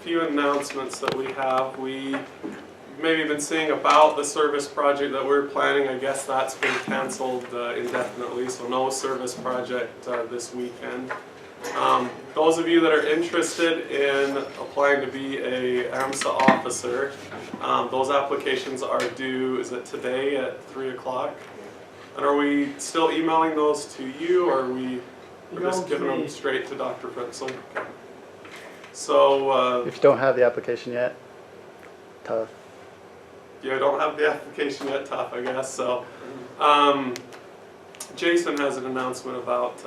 few announcements that we have. We maybe been seeing about the service project that we're planning. I guess that's been canceled indefinitely, so no service project this weekend. Those of you that are interested in applying to be a AMSA officer, those applications are due, is it today at 3 o'clock? And are we still emailing those to you, or are we just giving them straight to Dr. Fritzler? Okay. So if you don't have the application yet, tough. Yeah, I don't have the application yet, tough, I guess. So Jason has an announcement about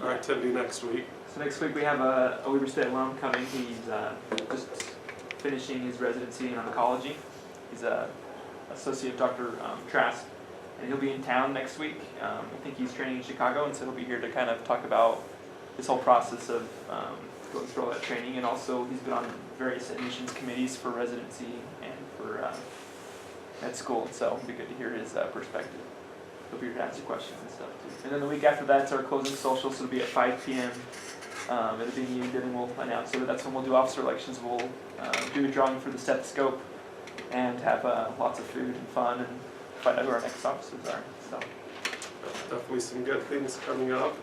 our activity next week. So next week we have a Weber State alum coming. He's just finishing his residency in oncology. He's a associate Dr. Trask, and he'll be in town next week. I think he's training in Chicago, and so he'll be here to kind of talk about this whole process of going through all that training. And also he's been on various admissions committees for residency and for med school, so it'll be good to hear his perspective. He'll be here to answer questions and stuff too. And then the week after that's our closing social, so it'll be at 5 p.m. At the venue, then we'll announce. So that's when we'll do officer elections. We'll do a drawing for the stethoscope and have lots of food and fun and find out who our next officers are. So definitely some good things coming up.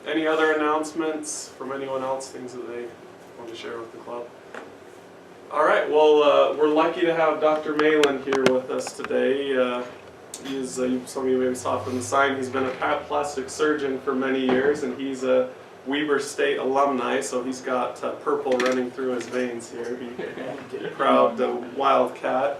Any other announcements from anyone else? Things that they want to share with the club? All right. Well, we're lucky to have Dr. Malan here with us today. He's some of you maybe saw from the sign. He's been a plastic surgeon for many years, and he's a Weber State alumni, so he's got purple running through his veins here. He's a proud Wildcat.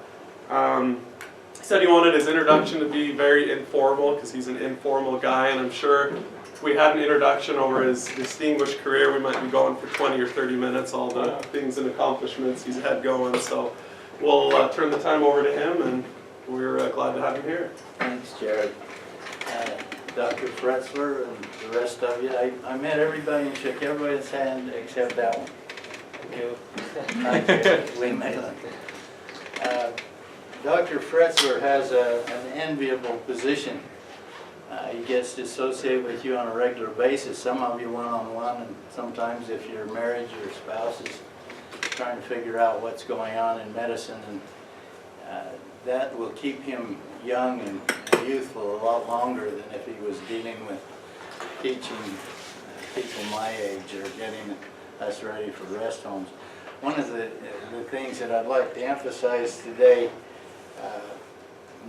He said he wanted his introduction to be very informal because he's an informal guy, and I'm sure if we had an introduction over his distinguished career, we might be going for 20 or 30 minutes, all the things and accomplishments he's had going. So we'll turn the time over to him, and we're glad to have him here. Thanks, Jared. Dr. Fritzler and the rest of you. I met everybody and shook everybody's hand except that one. Hi, Jared. Lee Malan. Dr. Fritzler has an enviable position. He gets to associate with you on a regular basis, some of you one-on-one, and sometimes if you're married, your spouse is trying to figure out what's going on in medicine, and that will keep him young and youthful a lot longer than if he was dealing with teaching people my age or getting us ready for rest homes. One of the things that I'd like to emphasize today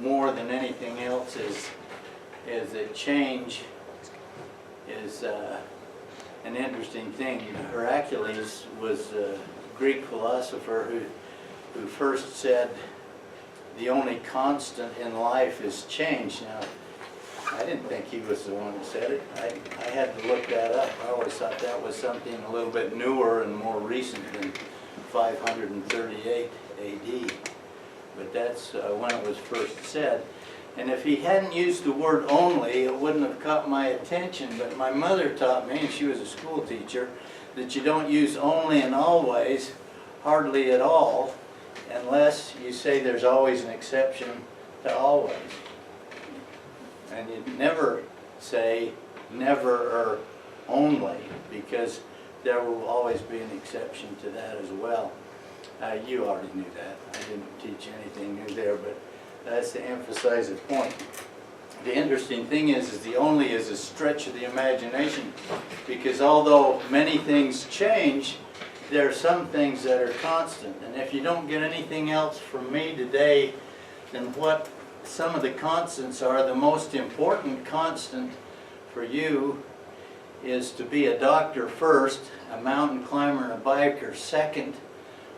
more than anything else is that change is an interesting thing. Heracles was a Greek philosopher who first said the only constant in life is change. Now, I didn't think he was the one who said it. I had to look that up. I always thought that was something a little bit newer and more recent than 538 AD. But that's when it was first said. And if he hadn't used the word only, it wouldn't have caught my attention. But my mother taught me, and she was a school teacher, that you don't use only and always, hardly at all, unless you say there's always an exception to always. And you never say never or only, because there will always be an exception to that as well. You already knew that. I didn't teach anything new there, but that's to emphasize the point. The interesting thing is the only is a stretch of the imagination, because although many things change, there are some things that are constant. And if you don't get anything else from me today, then what some of the constants are, the most important constant for you is to be a doctor first, a mountain climber and a biker second,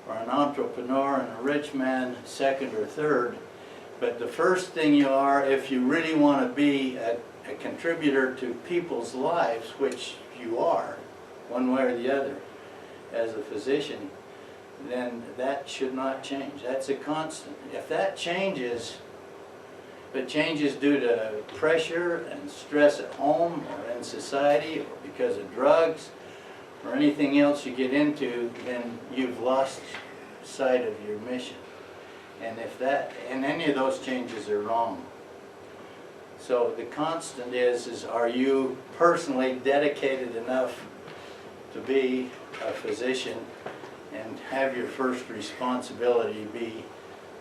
or an entrepreneur and a rich man second or third. But the first thing you are, if you really want to be a contributor to people's lives, which you are, one way or the other, as a physician, then that should not change. That's a constant. If that changes, if it changes due to pressure and stress at home or in society or because of drugs or anything else you get into, then you've lost sight of your mission. And if that, and any of those changes are wrong. So the constant is are you personally dedicated enough to be a physician and have your first responsibility be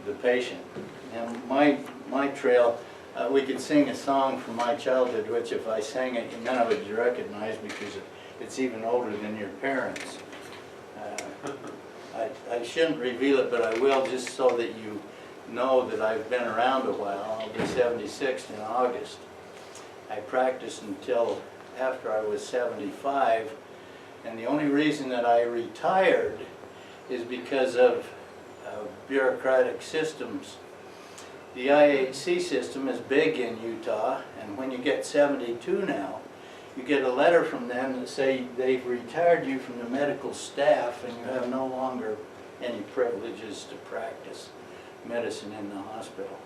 the patient. And my trail, we could sing a song from my childhood, which if I sang it, none of it you recognize because it's even older than your parents. I shouldn't reveal it, but I will, just so that you know that I've been around a while. I'll be 76 in August. I practiced until after I was 75, and the only reason that I retired is because of bureaucratic systems. The IHC system is big in Utah, and when you get 72 now, you get a letter from them that say they've retired you from the medical staff and you have no longer any privileges to practice medicine in the hospital.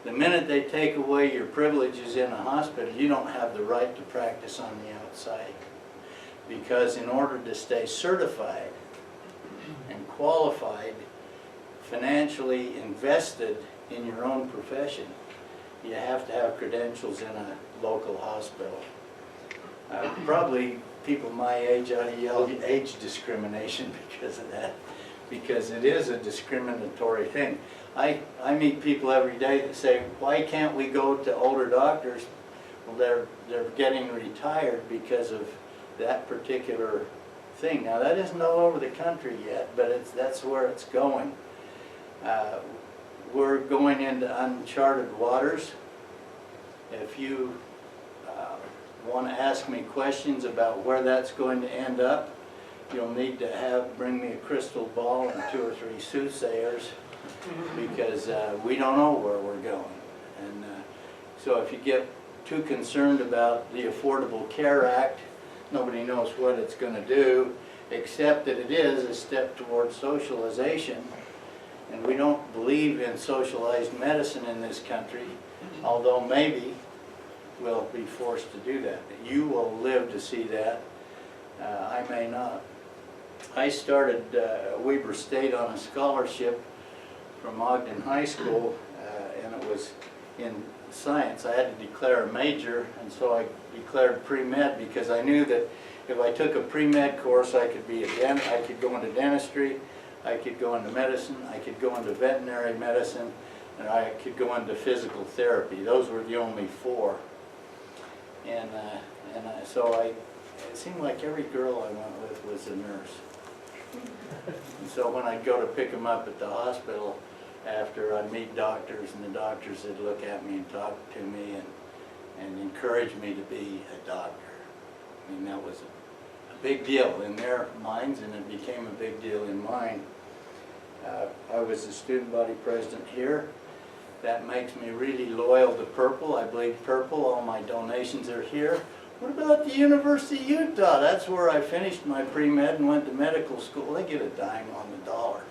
The minute they take away your privileges in a hospital, you don't have the right to practice on the outside. Because in order to stay certified and qualified, financially invested in your own profession, you have to have credentials in a local hospital. Probably people my age ought to yell age discrimination because of that, because it is a discriminatory thing. I meet people every day that say, why can't we go to older doctors? Well, they're getting retired because of that particular thing. Now that isn't all over the country yet, but that's where it's going. We're going into uncharted waters. If you want to ask me questions about where that's going to end up, you'll need to bring me a crystal ball and 2 or 3 soothsayers, because we don't know where we're going. And so if you get too concerned about the Affordable Care Act, nobody knows what it's going to do, except that it is a step towards socialization. And we don't believe in socialized medicine in this country, although maybe we'll be forced to do that. You will live to see that. I may not. I started Weber State on a scholarship from Ogden High School, and it was in science. I had to declare a major, and so I declared pre-med because I knew that if I took a pre-med course, I could go into dentistry, I could go into medicine, I could go into veterinary medicine, and I could go into physical therapy. Those were the only 4. And so it seemed like every girl I went with was a nurse. And so when I'd go to pick them up at the hospital after, I'd meet doctors, and the doctors would look at me and talk to me and encourage me to be a doctor. I mean, that was a big deal in their minds, and it became a big deal in mine. I was the student body president here. That makes me really loyal to Purple. I bleed purple. All my donations are here. What about the University of Utah? That's where I finished my pre-med and went to medical school. They get a dime on the dollar.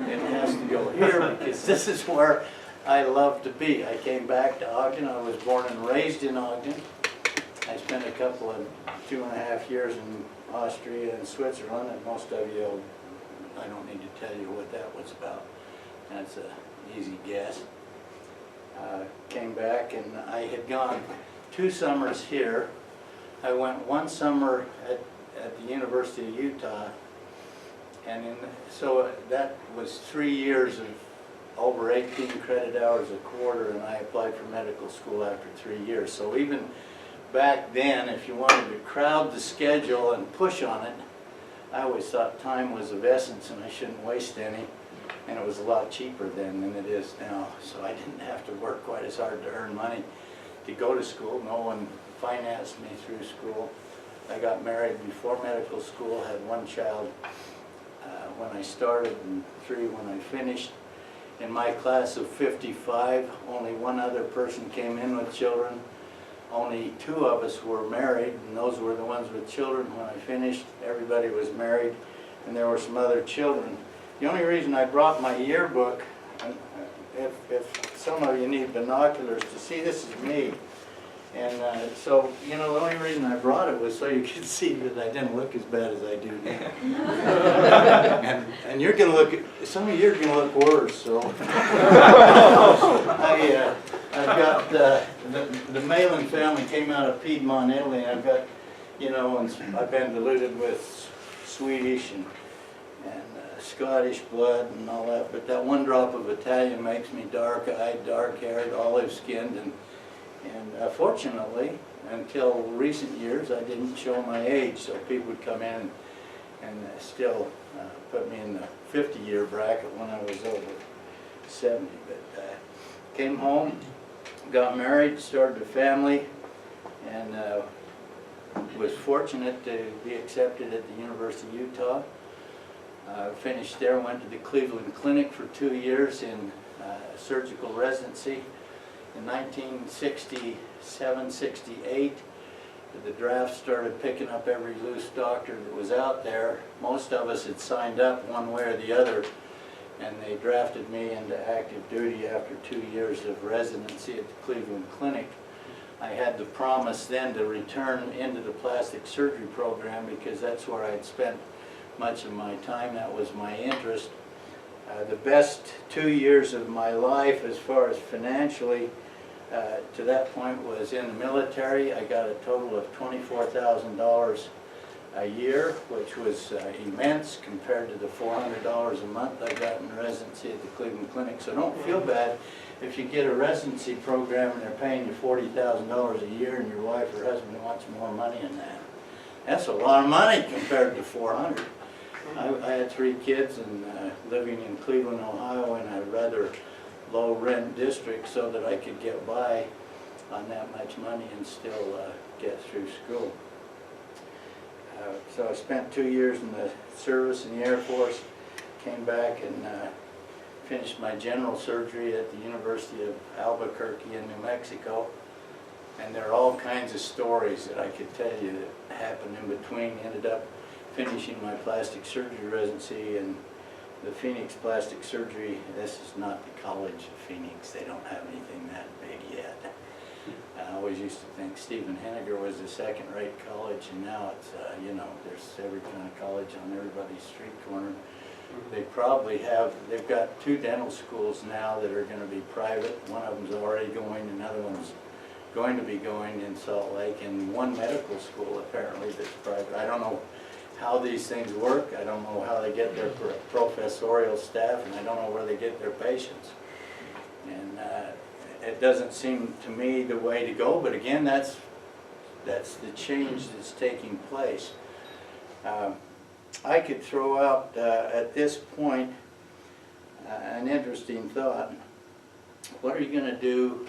It has to go here because this is where I love to be. I came back to Ogden. I was born and raised in Ogden. I spent a couple of 2.5 years in Austria and Switzerland, and most of you, I don't need to tell you what that was about. That's an easy guess. Came back, and I had gone 2 summers here. I went 1 summer at the University of Utah, and so that was 3 years of over 18 credit hours a quarter, and I applied for medical school after 3 years. So even back then, if you wanted to crowd the schedule and push on it, I always thought time was of essence and I shouldn't waste any. And it was a lot cheaper then than it is now. So I didn't have to work quite as hard to earn money to go to school. No one financed me through school. I got married before medical school, had 1 child when I started and 3 when I finished. In my class of 55, only 1 other person came in with children. Only 2 of us were married, and those were the ones with children. When I finished, everybody was married, and there were some other children. The only reason I brought my yearbook, if some of you need binoculars to see, this is me. And so, you know, the only reason I brought it was so you could see that I didn't look as bad as I do now. and you're going to look, some of you are going to look worse, so. I've got, the Malan family came out of Piedmont, Italy, and I've got, you know, and I've been diluted with Swedish and Scottish blood and all that, but that one drop of Italian makes me dark-eyed, dark-haired, olive-skinned, and fortunately, until recent years, I didn't show my age, so people would come in and still put me in the 50-year bracket when I was over 70. But came home, got married, started a family, and was fortunate to be accepted at the University of Utah. Finished there, went to the Cleveland Clinic for 2 years in surgical residency. In 1967, 68, the draft started picking up every loose doctor that was out there. Most of us had signed up one way or the other, and they drafted me into active duty after 2 years of residency at the Cleveland Clinic. I had the promise then to return into the plastic surgery program because that's where I'd spent much of my time. That was my interest. The best 2 years of my life as far as financially to that point was in the military. I got a total of $24,000 a year, which was immense compared to the $400 a month I got in residency at the Cleveland Clinic. So don't feel bad if you get a residency program and they're paying you $40,000 a year and your wife or husband wants more money than that. That's a lot of money compared to $400. I had 3 kids and living in Cleveland, Ohio in a rather low rent district so that I could get by on that much money and still get through school. So I spent 2 years in the service in the Air Force, came back and finished my general surgery at the University of Albuquerque in New Mexico. And there are all kinds of stories that I could tell you that happened in between. Ended up finishing my plastic surgery residency in the Phoenix Plastic Surgery. This is not the College of Phoenix. They don't have anything that big yet. I always used to think Stephen Henniger was a second-rate college, and now it's, you know, there's every kind of college on everybody's street corner. They probably have, they've got 2 dental schools now that are going to be private. One of them's already going, another one's going to be going in Salt Lake, and 1 medical school apparently that's private. I don't know how these things work. I don't know how they get their professorial staff, and I don't know where they get their patients. And it doesn't seem to me the way to go, but again, that's the change that's taking place. I could throw out at this point an interesting thought. What are you going to do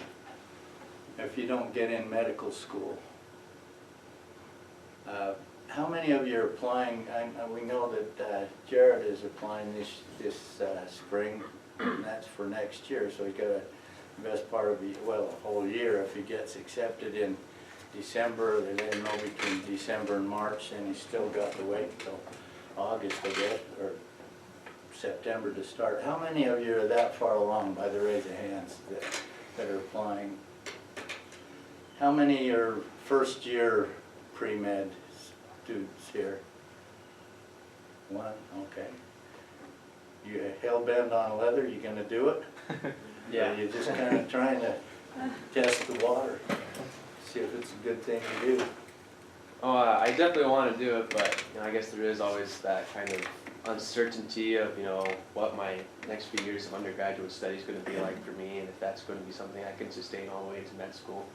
if you don't get in medical school? How many of you are applying? We know that Jared is applying this spring, and that's for next year, so he's got the best part of the, well, a whole year. If he gets accepted in December, they let him know between December and March, and he's still got to wait until August, I guess, or September to start. How many of you are that far along by the raise of hands that are applying? How many are first year pre-med students here? 1, okay. You hell-bent on leather, you gonna do it? Yeah. Or you're just kind of trying to test the water, see if it's a good thing to do? Oh, I definitely want to do it, but you know, I guess there is always that kind of uncertainty of, you know, what my next few years of undergraduate study is going to be like for me, and if that's going to be something I can sustain all the way to med school.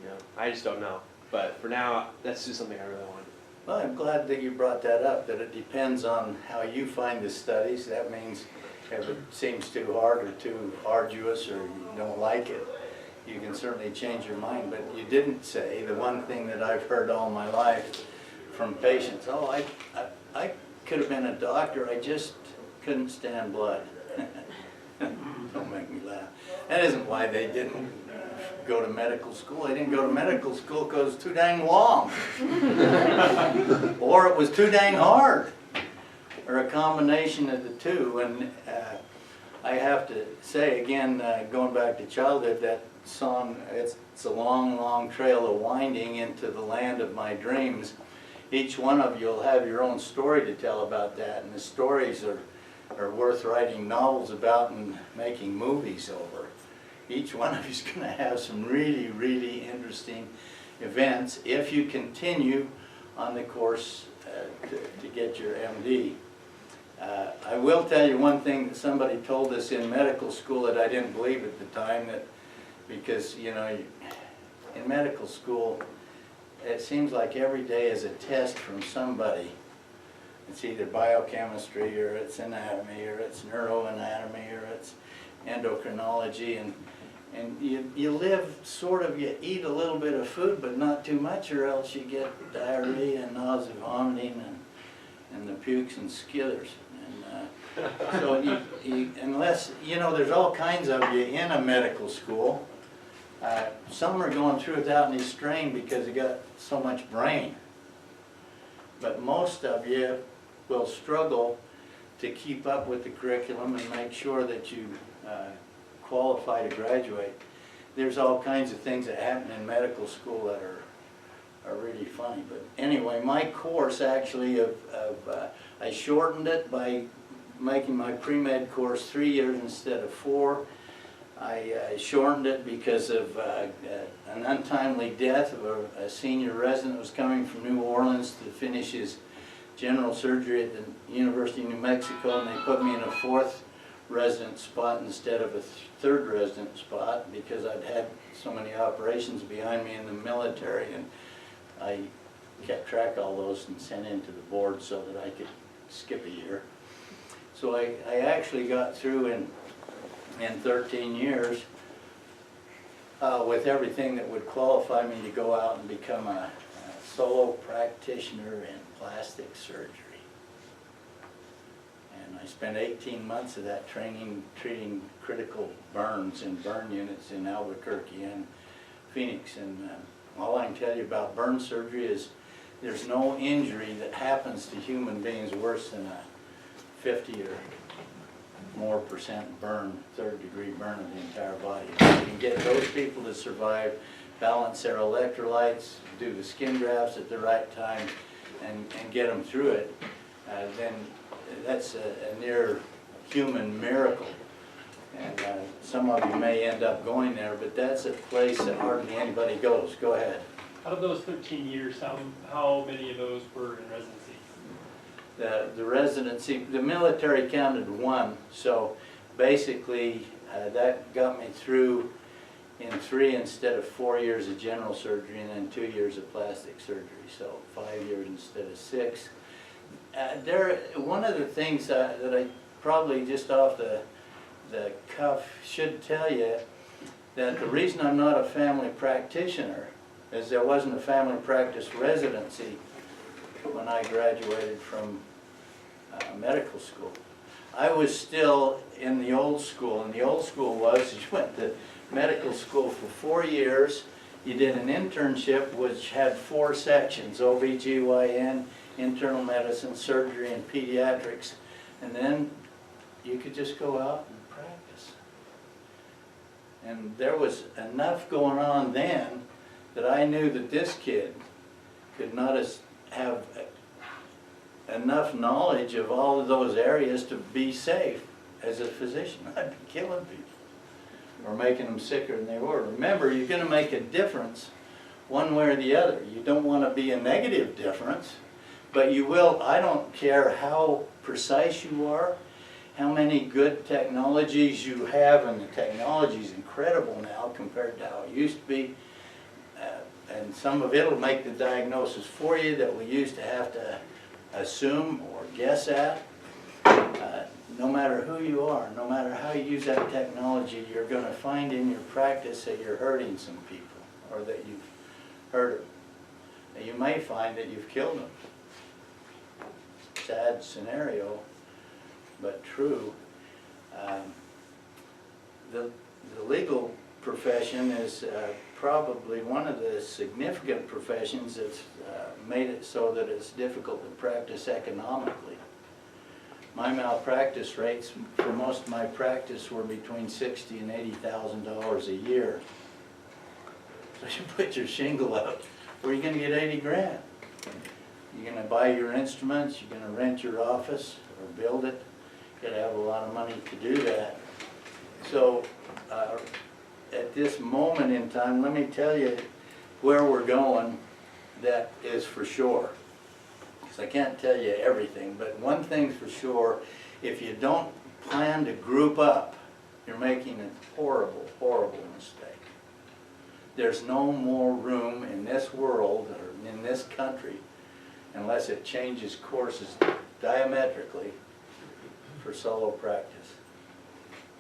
You know, I just don't know. But for now, that's just something I really want. Well, I'm glad that you brought that up, that it depends on how you find the studies. That means if it seems too hard or too arduous or you don't like it, you can certainly change your mind. But you didn't say the one thing that I've heard all my life from patients: oh, I could have been a doctor, I just couldn't stand blood. Don't make me laugh. That isn't why they didn't go to medical school. They didn't go to medical school because it was too dang long. Or it was too dang hard. Or a combination of the two. And I have to say again, going back to childhood, that song, it's a long, long trail of winding into the land of my dreams. Each one of you will have your own story to tell about that, and the stories are worth writing novels about and making movies over. Each one of you is going to have some really, really interesting events if you continue on the course to get your MD. I will tell you one thing that somebody told us in medical school that I didn't believe at the time, that because, you know, in medical school, it seems like every day is a test from somebody. It's either biochemistry, or it's anatomy, or it's neuroanatomy, or it's endocrinology, and you live sort of, you eat a little bit of food, but not too much, or else you get diarrhea and nausea, vomiting, and the pukes and skithers. And so unless, you know, there's all kinds of you in a medical school. Some are going through without any strain because they got so much brain. But most of you will struggle to keep up with the curriculum and make sure that you qualify to graduate. There's all kinds of things that happen in medical school that are really funny. But anyway, my course actually I shortened it by making my pre-med course 3 years instead of 4. I shortened it because of an untimely death of a senior resident who was coming from New Orleans to finish his general surgery at the University of New Mexico, and they put me in a 4th resident spot instead of a 3rd resident spot because I'd had so many operations behind me in the military, and I kept track of all those and sent in to the board so that I could skip a year. So I actually got through in 13 years with everything that would qualify me to go out and become a solo practitioner in plastic surgery. And I spent 18 months of that training treating critical burns in burn units in Albuquerque and Phoenix. And all I can tell you about burn surgery is there's no injury that happens to human beings worse than a 50 or more % burn, 3rd degree burn of the entire body. If you can get those people to survive, balance their electrolytes, do the skin grafts at the right time, and get them through it, then that's a near human miracle. And some of you may end up going there, but that's a place that hardly anybody goes. Go ahead. Out of those 13 years, how many of those were in residency? The residency, the military counted 1, so basically that got me through in 3 instead of 4 years of general surgery, and then 2 years of plastic surgery, so 5 years instead of 6. One of the things that I probably just off the cuff should tell you, that the reason I'm not a family practitioner is there wasn't a family practice residency when I graduated from medical school. I was still in the old school, and the old school was you went to medical school for 4 years, you did an internship which had 4 sections, OBGYN, internal medicine, surgery, and pediatrics, and then you could just go out and practice. And there was enough going on then that I knew that this kid could not have enough knowledge of all of those areas to be safe as a physician. I'd be killing people or making them sicker than they were. Remember, you're going to make a difference one way or the other. You don't want to be a negative difference, but you will. I don't care how precise you are, how many good technologies you have, and the technology is incredible now compared to how it used to be. And some of it will make the diagnosis for you that we used to have to assume or guess at. No matter who you are, no matter how you use that technology, you're going to find in your practice that you're hurting some people, or that you've hurt them. And you may find that you've killed them. Sad scenario, but true. The legal profession is probably one of the significant professions that's made it so that it's difficult to practice economically. My malpractice rates for most of my practice were between $60,000 and $80,000 a year. So you put your shingle up, where are you going to get 80 grand? You're going to buy your instruments, you're going to rent your office or build it. You got to have a lot of money to do that. So at this moment in time, let me tell you where we're going, that is for sure. Because I can't tell you everything, but one thing's for sure if you don't plan to group up, you're making a horrible, horrible mistake. There's no more room in this world or in this country, unless it changes courses diametrically, for solo practice.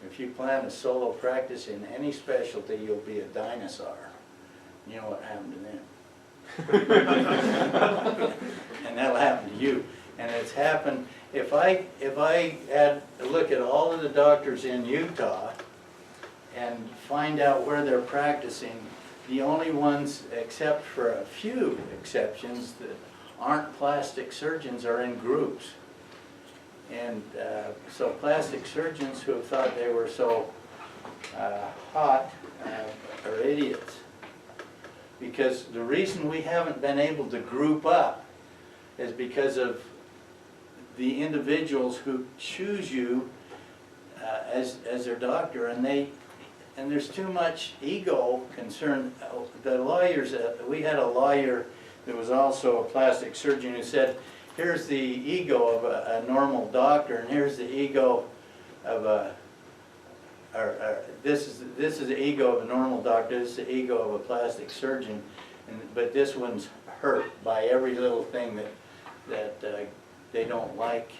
If you plan a solo practice in any specialty, you'll be a dinosaur. You know what happened to them. And that'll happen to you. And it's happened, if I had a look at all of the doctors in Utah and find out where they're practicing, the only ones, except for a few exceptions, that aren't plastic surgeons are in groups. And so plastic surgeons who have thought they were so hot are idiots. Because the reason we haven't been able to group up is because of the individuals who choose you as their doctor, and there's too much ego concern. The lawyers, we had a lawyer that was also a plastic surgeon who said, here's the ego of a normal doctor, and here's the ego of this is the ego of a normal doctor, this is the ego of a plastic surgeon, but this one's hurt by every little thing that they don't like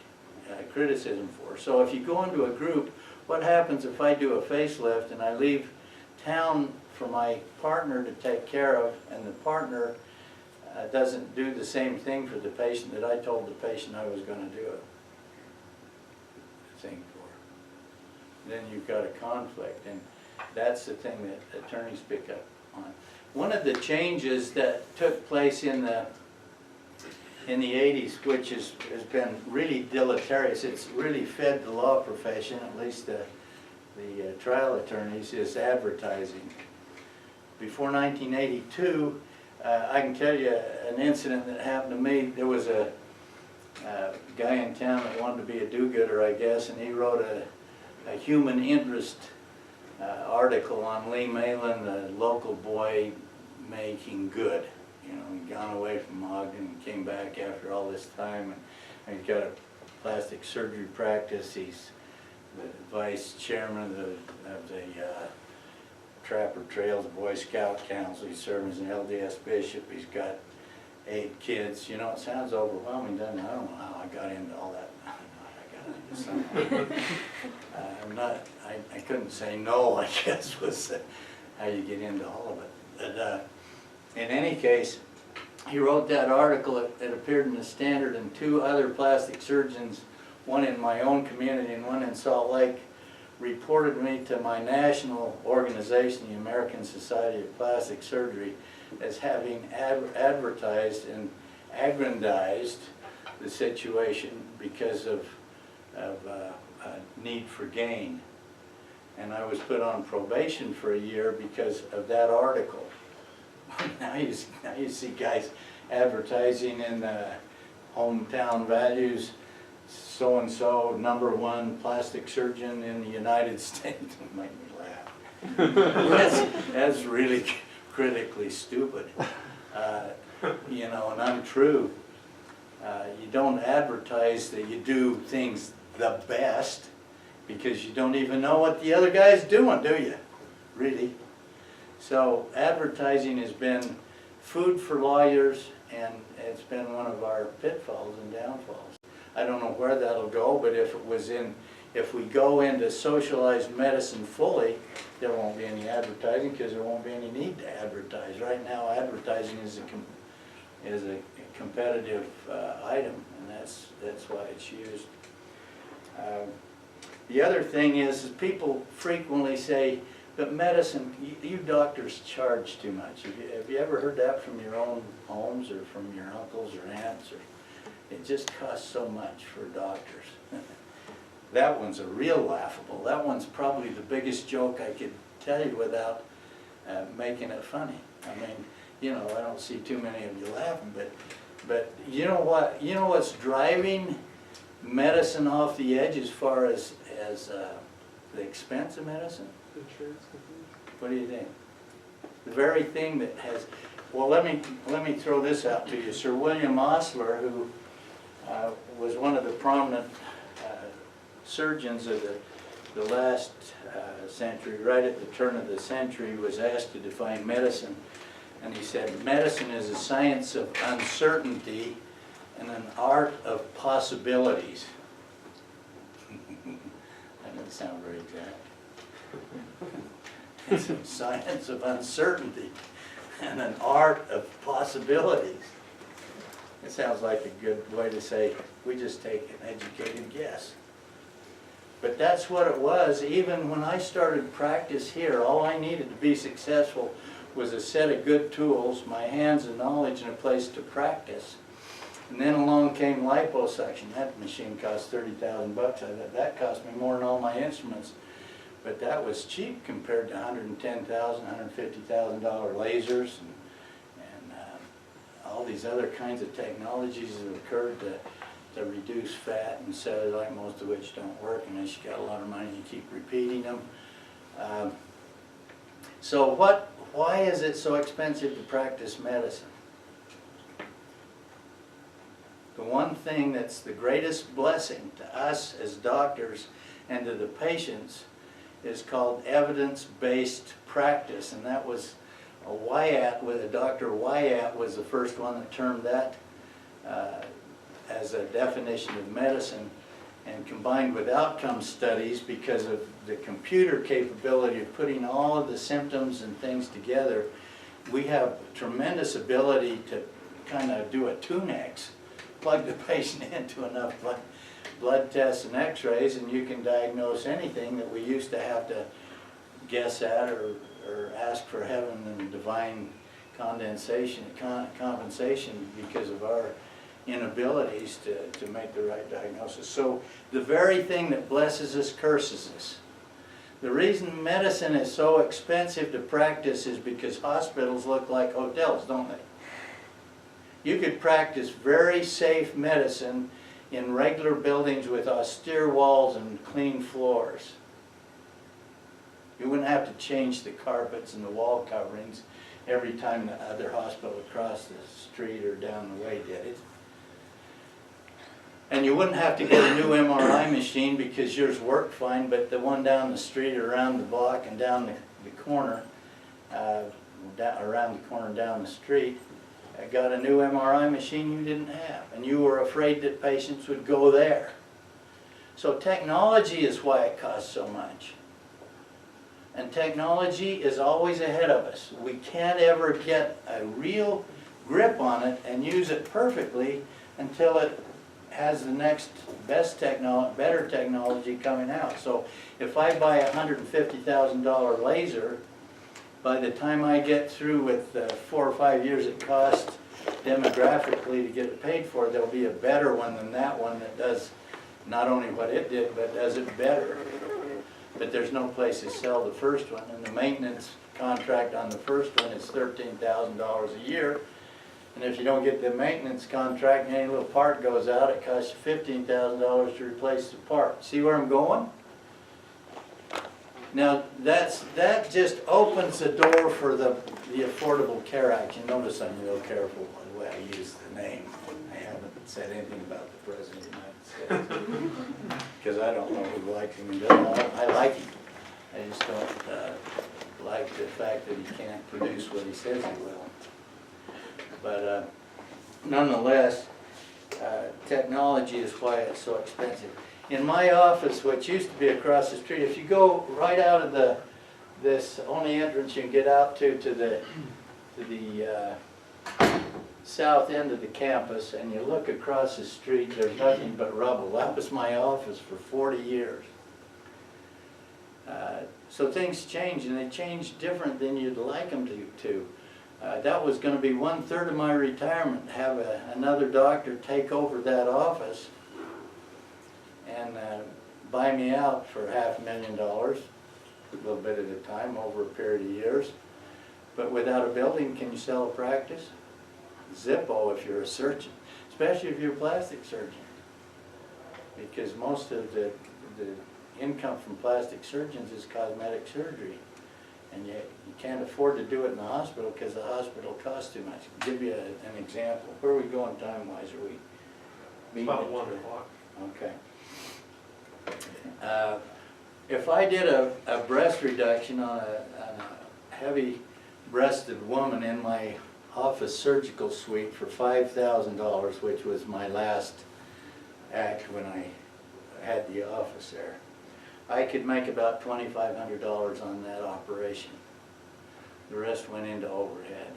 criticism for. So if you go into a group, what happens if I do a facelift and I leave town for my partner to take care of, and the partner doesn't do the same thing for the patient that I told the patient I was going to do a thing for? Then you've got a conflict, and that's the thing that attorneys pick up on. One of the changes that took place in the 80s, which has been really deleterious, it's really fed the law profession, at least the trial attorneys, is advertising. Before 1982, I can tell you an incident that happened to me. There was a guy in town that wanted to be a do-gooder, I guess, and he wrote a human interest article on Lee Malan, a local boy making good. You know, he'd gone away from Ogden and came back after all this time, and he's got a plastic surgery practice. He's the vice chairman of the Trapper Trails Boy Scout Council. He's serving as an LDS bishop. He's got 8 kids. You know, it sounds overwhelming, doesn't it? I don't know how I got into all that. I got into something. I couldn't say no, I guess, was how you get into all of it. But in any case, he wrote that article. It appeared in the Standard, and 2 other plastic surgeons, one in my own community and one in Salt Lake, reported me to my national organization, the American Society of Plastic Surgery, as having advertised and aggrandized the situation because of need for gain. And I was put on probation for a year because of that article. Now you see guys advertising in the Hometown Values, so-and-so, #1 plastic surgeon in the United States. It made me laugh. That's really critically stupid. You know, and untrue. You don't advertise that you do things the best because you don't even know what the other guy's doing, do you? Really? So advertising has been food for lawyers, and it's been one of our pitfalls and downfalls. I don't know where that'll go, but if we go into socialized medicine fully, there won't be any advertising because there won't be any need to advertise. Right now, advertising is a competitive item, and that's why it's used. The other thing is people frequently say, but medicine, you doctors charge too much. Have you ever heard that from your own homes or from your uncles or aunts? It just costs so much for doctors. That one's a real laughable. That one's probably the biggest joke I could tell you without making it funny. I mean, you know, I don't see too many of you laughing, but you know what? You know what's driving medicine off the edge as far as the expense of medicine? Insurance companies? What do you think? The very thing that has, well, let me throw this out to you. Sir William Osler, who was one of the prominent surgeons of the last century, right at the turn of the century, was asked to define medicine. And he said, medicine is a science of uncertainty and an art of possibilities. That doesn't sound very exact. It's a science of uncertainty and an art of possibilities. It sounds like a good way to say, we just take an educated guess. But that's what it was. Even when I started practice here, all I needed to be successful was a set of good tools, my hands and knowledge, and a place to practice. And then along came liposuction. That machine cost $30,000. I thought that cost me more than all my instruments. But that was cheap compared to $110,000, $150,000 lasers and all these other kinds of technologies that have occurred to reduce fat and cellulite, most of which don't work unless you got a lot of money and you keep repeating them. So why is it so expensive to practice medicine? The one thing that's the greatest blessing to us as doctors and to the patients is called evidence-based practice, and that was Dr. Wyatt was the first one that termed that as a definition of medicine, and combined with outcome studies because of the computer capability of putting all of the symptoms and things together, we have tremendous ability to kind of do a tunex, plug the patient into enough blood tests and x-rays, and you can diagnose anything that we used to have to guess at or ask for heaven and divine compensation because of our inabilities to make the right diagnosis. So the very thing that blesses us curses us. The reason medicine is so expensive to practice is because hospitals look like hotels, don't they? You could practice very safe medicine in regular buildings with austere walls and clean floors. You wouldn't have to change the carpets and the wall coverings every time the other hospital across the street or down the way did it. And you wouldn't have to get a new MRI machine because yours worked fine, but the one down the street or around the block and down the corner, around the corner and down the street, got a new MRI machine you didn't have, and you were afraid that patients would go there. So technology is why it costs so much. And technology is always ahead of us. We can't ever get a real grip on it and use it perfectly until it has the next better technology coming out. So if I buy a $150,000 laser, by the time I get through with the 4 or 5 years it costs demographically to get it paid for, there'll be a better one than that one that does not only what it did, but does it better. But there's no place to sell the first one, and the maintenance contract on the first one is $13,000 a year. And if you don't get the maintenance contract and any little part goes out, it costs you $15,000 to replace the part. See where I'm going? Now, that just opens the door for the Affordable Care Act. You notice I'm real careful on the way I use the name. I haven't said anything about the President of the United States. Because I don't know who likes him and doesn't. I like him. I just don't like the fact that he can't produce what he says he will. But nonetheless, technology is why it's so expensive. In my office, which used to be across the street, if you go right out of this only entrance you can get out to the south end of the campus, and you look across the street, there's nothing but rubble. That was my office for 40 years. So things change, and they change different than you'd like them to. That was going to be 1/3 of my retirement, to have another doctor take over that office and buy me out for $500,000, a little bit at a time over a period of years. But without a building, can you sell a practice? Zippo if you're a surgeon, especially if you're a plastic surgeon. Because most of the income from plastic surgeons is cosmetic surgery. And you can't afford to do it in the hospital because the hospital costs too much. I'll give you an example. Where are we going time-wise? Are we meeting About at 1 o'clock. Okay. If I did a breast reduction on a heavy-breasted woman in my office surgical suite for $5,000, which was my last act when I had the office there, I could make about $2,500 on that operation. The rest went into overhead.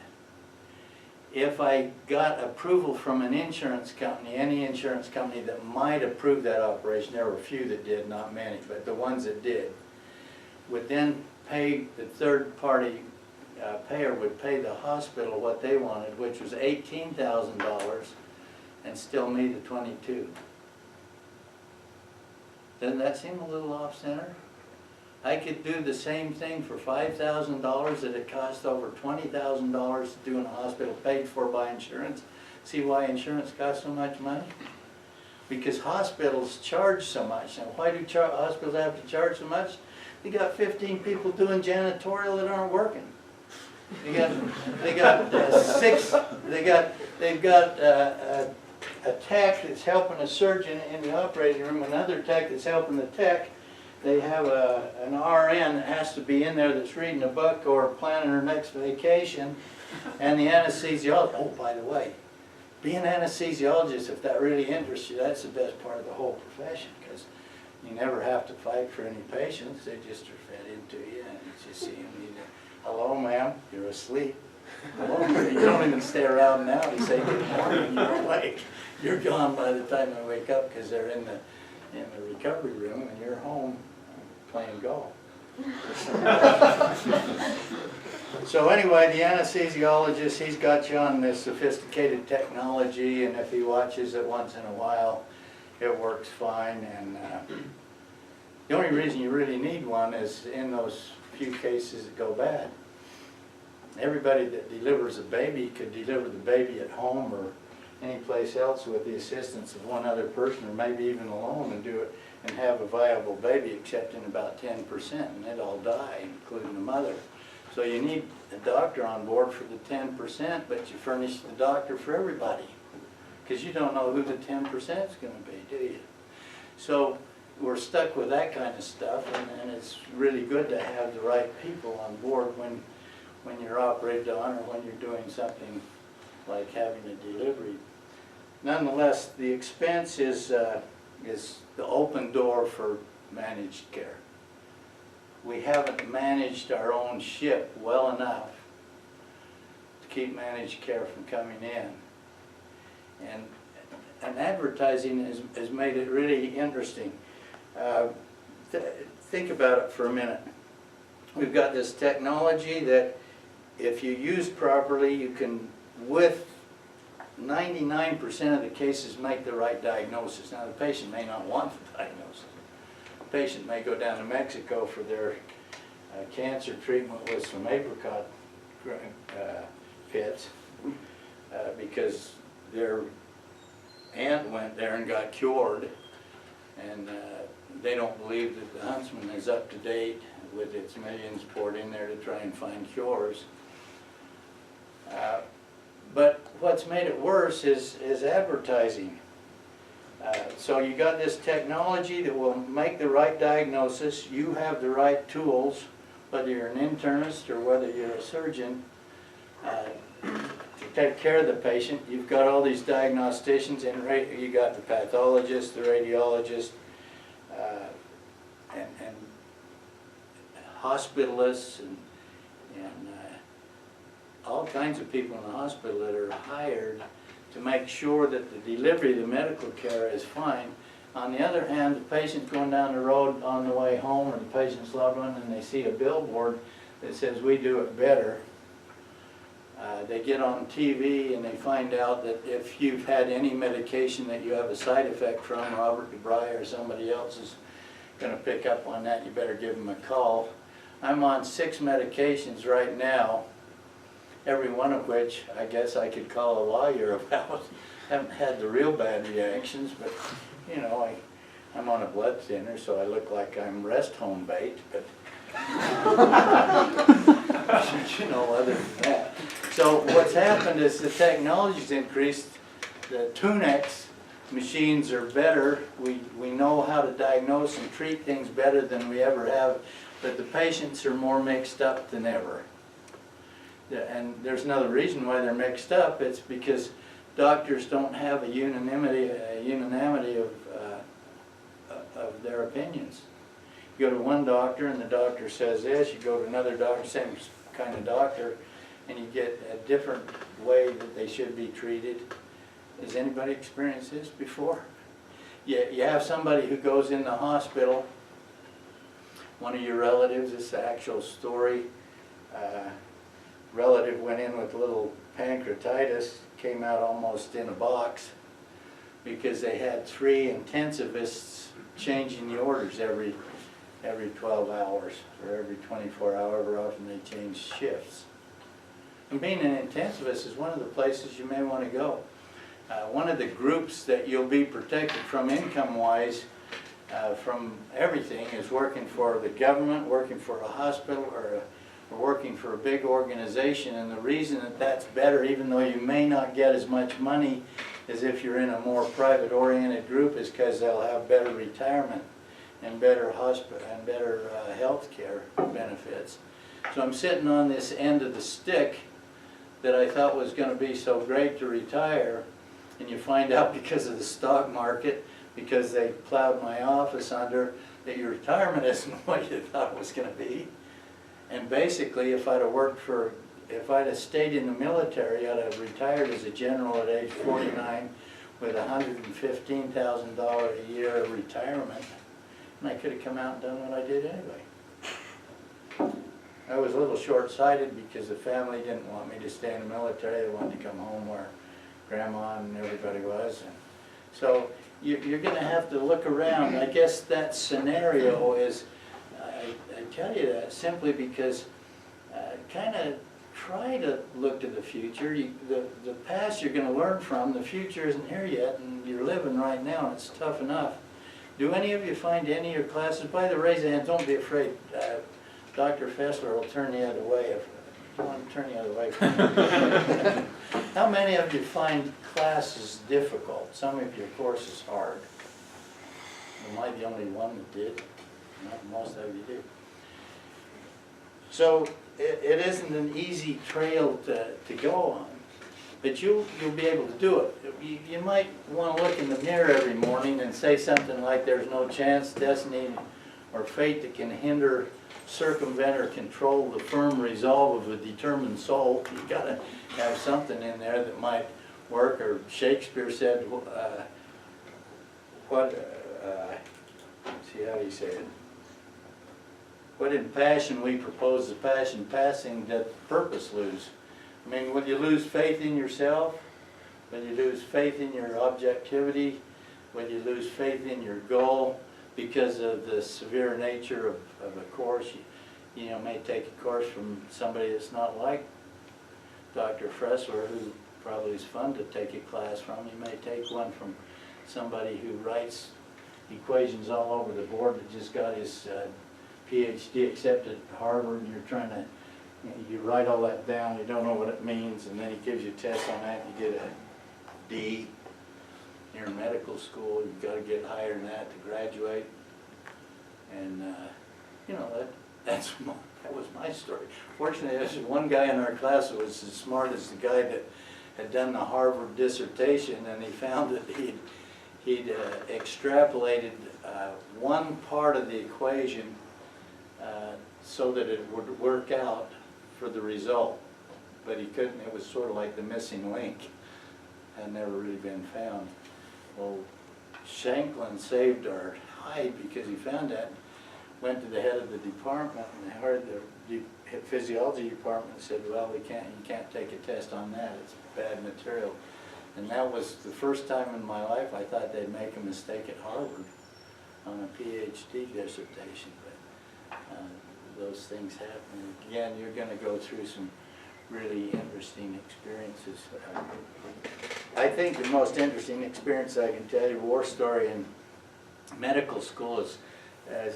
If I got approval from an insurance company, any insurance company that might approve that operation, there were a few that did, not many, but the ones that did, would then pay, the third party payer would pay the hospital what they wanted, which was $18,000, and still me the 22. Doesn't that seem a little off center? I could do the same thing for $5,000 that it cost over $20,000 to do in a hospital paid for by insurance. See why insurance costs so much money? Because hospitals charge so much. Now why do hospitals have to charge so much? They got 15 people doing janitorial that aren't working. They've got a tech that's helping a surgeon in the operating room, another tech that's helping the tech. They have an RN that has to be in there that's reading a book or planning her next vacation, and the anesthesiologist. Oh, by the way, being an anesthesiologist, if that really interests you, that's the best part of the whole profession, because you never have to fight for any patients. They just are fed into you, and you just see them. Hello, ma'am, you're asleep. Hello, you don't even stay around now to say good morning. You're awake. You're gone by the time I wake up, because they're in the recovery room, and you're home playing golf. So anyway, the anesthesiologist, he's got you on this sophisticated technology, and if he watches it once in a while, it works fine. And the only reason you really need one is in those few cases that go bad. Everybody that delivers a baby could deliver the baby at home or any place else with the assistance of one other person, or maybe even alone, and do it and have a viable baby, except in about 10%, and they'd all die, including the mother. So you need a doctor on board for the 10%, but you furnish the doctor for everybody, because you don't know who the 10% is going to be, do you? So we're stuck with that kind of stuff, and it's really good to have the right people on board when you're operated on, or when you're doing something like having a delivery. Nonetheless, the expense is the open door for managed care. We haven't managed our own ship well enough to keep managed care from coming in. And advertising has made it really interesting. Think about it for a minute. We've got this technology that if you use properly, you can, with 99% of the cases, make the right diagnosis. Now the patient may not want the diagnosis. The patient may go down to Mexico for their cancer treatment with some apricot pits because their aunt went there and got cured, and they don't believe that the Huntsman is up to date with its millions poured in there to try and find cures. But what's made it worse is advertising. So you got this technology that will make the right diagnosis. You have the right tools, whether you're an internist or whether you're a surgeon, to take care of the patient. You've got all these diagnosticians, and you got the pathologist, the radiologist, and hospitalists, and all kinds of people in the hospital that are hired to make sure that the delivery of the medical care is fine. On the other hand, the patient's going down the road on the way home, or the patient's loved one, and they see a billboard that says, "We do it better." They get on TV and they find out that if you've had any medication that you have a side effect from, Robert DeBry or somebody else is going to pick up on that. You better give them a call. I'm on 6 medications right now, every one of which I guess I could call a lawyer about. Haven't had the real bad reactions, but you know, I'm on a blood thinner, so I look like I'm rest home bait, but you know, other than that. So what's happened is the technology's increased. The Tunex machines are better. We know how to diagnose and treat things better than we ever have, but the patients are more mixed up than ever. Yeah, and there's another reason why they're mixed up. It's because doctors don't have a unanimity of their opinions. You go to one doctor and the doctor says this, you go to another doctor, same kind of doctor, and you get a different way that they should be treated. Has anybody experienced this before? You have somebody who goes in the hospital, one of your relatives, this is the actual story, relative went in with a little pancreatitis, came out almost in a box because they had 3 intensivists changing the orders every 12 hours or every 24 hours, however often they change shifts. And being an intensivist is one of the places you may want to go. One of the groups that you'll be protected from income-wise from everything is working for the government, working for a hospital, or working for a big organization. And the reason that that's better, even though you may not get as much money as if you're in a more private-oriented group, is because they'll have better retirement and better hospital and better health care benefits. So I'm sitting on this end of the stick that I thought was going to be so great to retire, and you find out because of the stock market, because they plowed my office under, that your retirement isn't what you thought it was going to be. And basically, if I'd have stayed in the military, I'd have retired as a general at age 49 with $115,000 a year of retirement, and I could have come out and done what I did anyway. I was a little short-sighted because the family didn't want me to stay in the military. They wanted to come home where Grandma and everybody was. And so you're going to have to look around. I guess that scenario is, I tell you that simply because kind of try to look to the future. The past you're going to learn from, the future isn't here yet, and you're living right now, and it's tough enough. Do any of you find any of your classes, by the raise of hands, don't be afraid. Dr. Fessler will turn the other way if you want to turn the other way. How many of you find classes difficult? Some of your courses hard. Am I the only one that did? Not most of you do. So it isn't an easy trail to go on, but you'll be able to do it. You might want to look in the mirror every morning and say something like, "There's no chance, destiny, or fate that can hinder, circumvent, or control the firm resolve of a determined soul." You got to have something in there that might work. Or Shakespeare said, see how do you say it? What in passion we propose, the passion passing, doth purpose lose. I mean, will you lose faith in yourself? Will you lose faith in your objectivity? Will you lose faith in your goal because of the severe nature of a course? You may take a course from somebody that's not like Dr. Fessler, who probably is fun to take a class from. You may take one from somebody who writes equations all over the board that just got his PhD accepted at Harvard, and you're trying to, you write all that down, you don't know what it means, and then he gives you tests on that, and you get a D. You're in medical school, you've got to get higher than that to graduate. And, that was my story. Fortunately, there's one guy in our class that was as smart as the guy that had done the Harvard dissertation, and he found that he'd extrapolated one part of the equation so that it would work out for the result, but he couldn't. It was sort of like the missing link, had never really been found. Well, Shanklin saved our hide because he found that, went to the head of the department, and they heard the physiology department said, "Well, you can't take a test on that, it's bad material." And that was the first time in my life I thought they'd make a mistake at Harvard on a PhD dissertation, but those things happen. Again, you're going to go through some really interesting experiences. I think the most interesting experience I can tell you, war story in medical school, is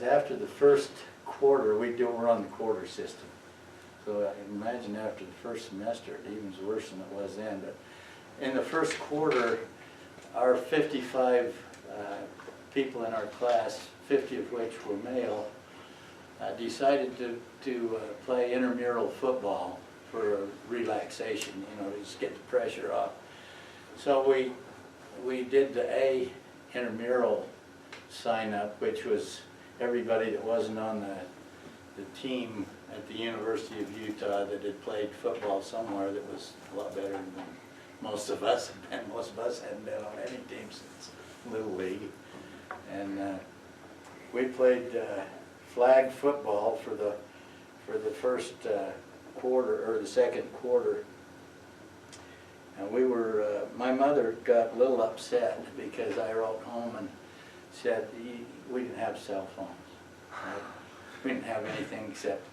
after the first quarter. We're on the quarter system. So I imagine after the first semester, it even was worse than it was then. But in the first quarter, our 55 people in our class, 50 of which were male, decided to play intramural football for relaxation, you know, to just get the pressure off. So we did the A intramural sign up, which was everybody that wasn't on the team at the University of Utah that had played football somewhere that was a lot better than most of us had been. Most of us hadn't been on any team since Little League. And we played flag football for the first quarter, or the second quarter. And we were, my mother got a little upset because I wrote home and said we didn't have cell phones. Right? We didn't have anything except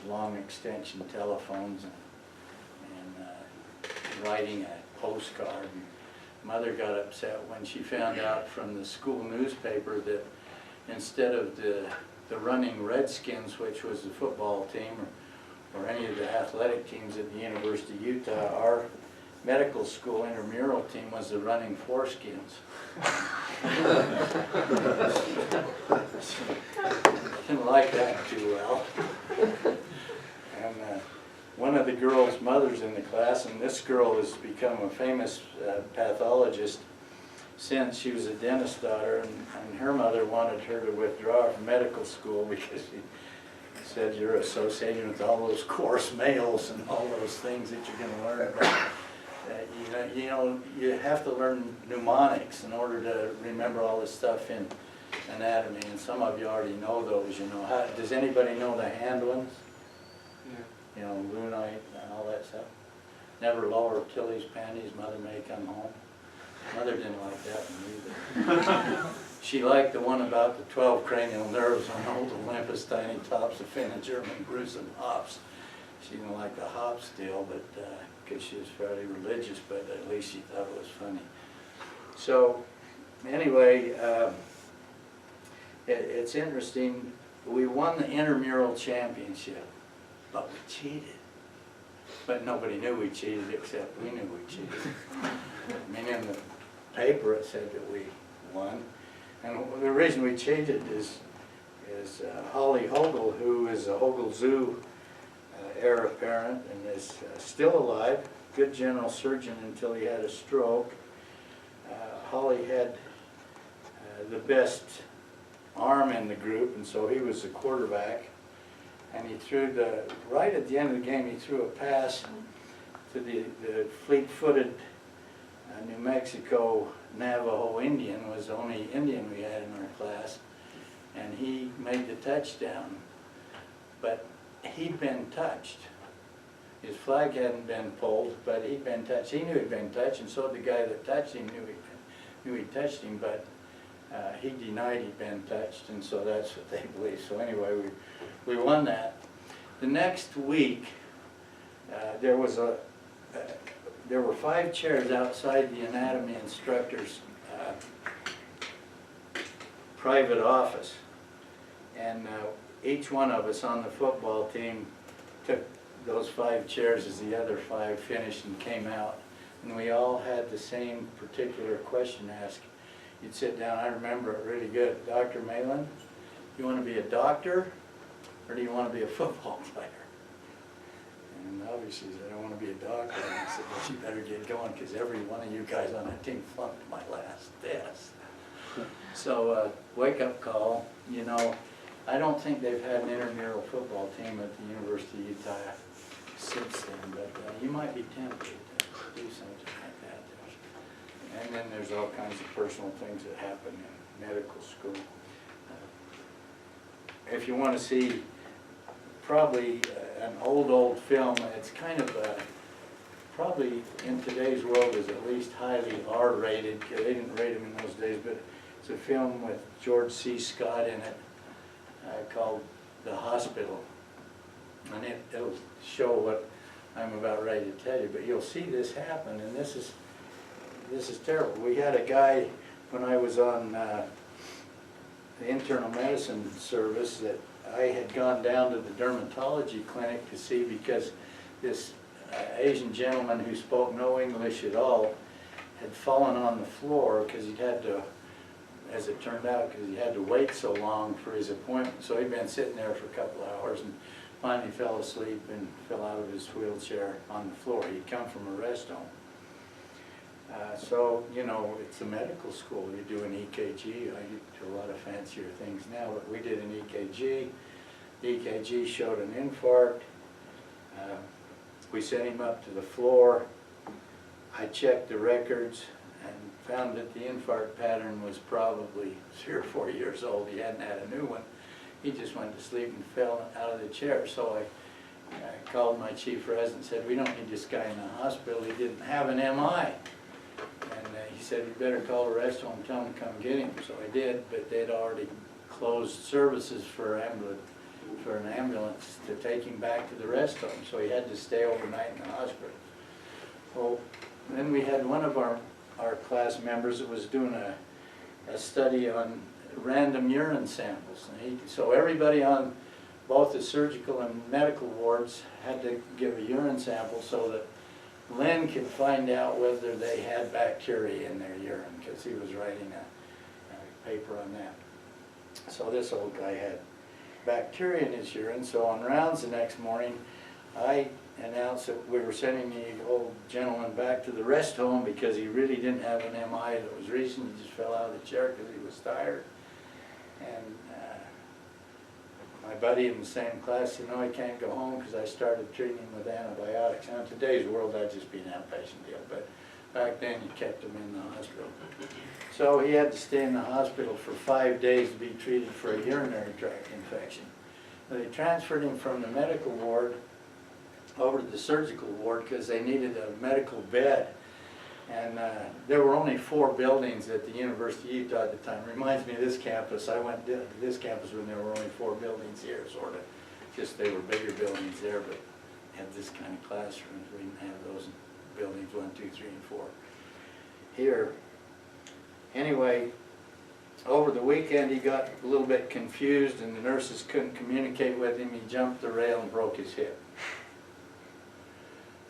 long extension telephones and writing a postcard. And Mother got upset when she found out from the school newspaper that instead of the running Redskins, which was the football team, or any of the athletic teams at the University of Utah, our medical school intramural team was the running Foreskins. Didn't like that too well. And one of the girls' mothers in the class, and this girl has become a famous pathologist since. She was a dentist daughter, and her mother wanted her to withdraw from medical school because she said, you're associated with all those coarse males and all those things that you're going to learn about. You have to learn mnemonics in order to remember all this stuff in anatomy, and some of you already know those. You know, does anybody know the hand ones? Yeah. You know, lunite and all that stuff. Never lower Tilly's panties, mother may come home. Mother didn't like that one either. She liked the one about the 12 cranial nerves on old Olympus, tiny tops of fin and German gruesome hops. She didn't like the hops deal, but because she was fairly religious, but at least she thought it was funny. So anyway, it's interesting. We won the intramural championship, but we cheated. But nobody knew we cheated except we knew we cheated. I mean, in the paper it said that we won. And the reason we cheated is Holly Hogle, who is a Hogle Zoo heir apparent and is still alive, good general surgeon until he had a stroke. Holly had the best arm in the group, and so he was the quarterback. And he threw right at the end of the game, he threw a pass to the fleet-footed New Mexico Navajo Indian, was the only Indian we had in our class, and he made the touchdown. But he'd been touched. His flag hadn't been pulled, but he'd been touched. He knew he'd been touched, and so the guy that touched him knew he'd touched him, but he denied he'd been touched, and so that's what they believe. So anyway, we won that. The next week, there were 5 chairs outside the anatomy instructor's private office, and each one of us on the football team took those 5 chairs as the other 5 finished and came out, and we all had the same particular question asked. You'd sit down, I remember it really good. Dr. Malan, you want to be a doctor or do you want to be a football player? And obviously he said, I want to be a doctor. And I said, well, you better get going because every one of you guys on that team flunked my last test. So wake up call, you know, I don't think they've had an intramural football team at the University of Utah since then, but you might be tempted to do something like that. And then there's all kinds of personal things that happen in medical school. If you want to see probably an old film, it's kind of probably in today's world is at least highly R-rated. They didn't rate them in those days, but it's a film with George C. Scott in it called The Hospital. And it'll show what I'm about ready to tell you, but you'll see this happen, and this is terrible. We had a guy when I was on the internal medicine service that I had gone down to the dermatology clinic to see because this Asian gentleman who spoke no English at all had fallen on the floor because he'd had to, as it turned out, because he had to wait so long for his appointment. So he'd been sitting there for a couple of hours and finally fell asleep and fell out of his wheelchair on the floor. He'd come from a rest home. So, you know, it's a medical school. You do an EKG. I do a lot of fancier things now, but we did an EKG. The EKG showed an infarct. We sent him up to the floor. I checked the records and found that the infarct pattern was probably 3 or 4 years old. He hadn't had a new one. He just went to sleep and fell out of the chair. So I called my chief resident and said, we don't need this guy in the hospital. He didn't have an MI. And he said, you better call the rest home and tell him to come get him. So I did, but they'd already closed services for an ambulance to take him back to the rest home. So he had to stay overnight in the hospital. Well, then we had one of our class members that was doing a study on random urine samples. And so everybody on both the surgical and medical wards had to give a urine sample so that Len could find out whether they had bacteria in their urine, because he was writing a paper on that. So this old guy had bacteria in his urine. So on rounds the next morning, I announced that we were sending the old gentleman back to the rest home because he really didn't have an MI that was recent. He just fell out of the chair because he was tired. And my buddy in the same class said, no, he can't go home because I started treating him with antibiotics. Now in today's world, that'd just be an outpatient deal, but back then you kept him in the hospital. So he had to stay in the hospital for 5 days to be treated for a urinary tract infection. They transferred him from the medical ward over to the surgical ward because they needed a medical bed. And there were only 4 buildings at the University of Utah at the time. Reminds me of this campus. I went to this campus when there were only 4 buildings here, sort of. Just they were bigger buildings there, but had this kind of classrooms. We didn't have those buildings 1, 2, 3, and 4 here. Anyway, over the weekend he got a little bit confused and the nurses couldn't communicate with him. He jumped the rail and broke his hip.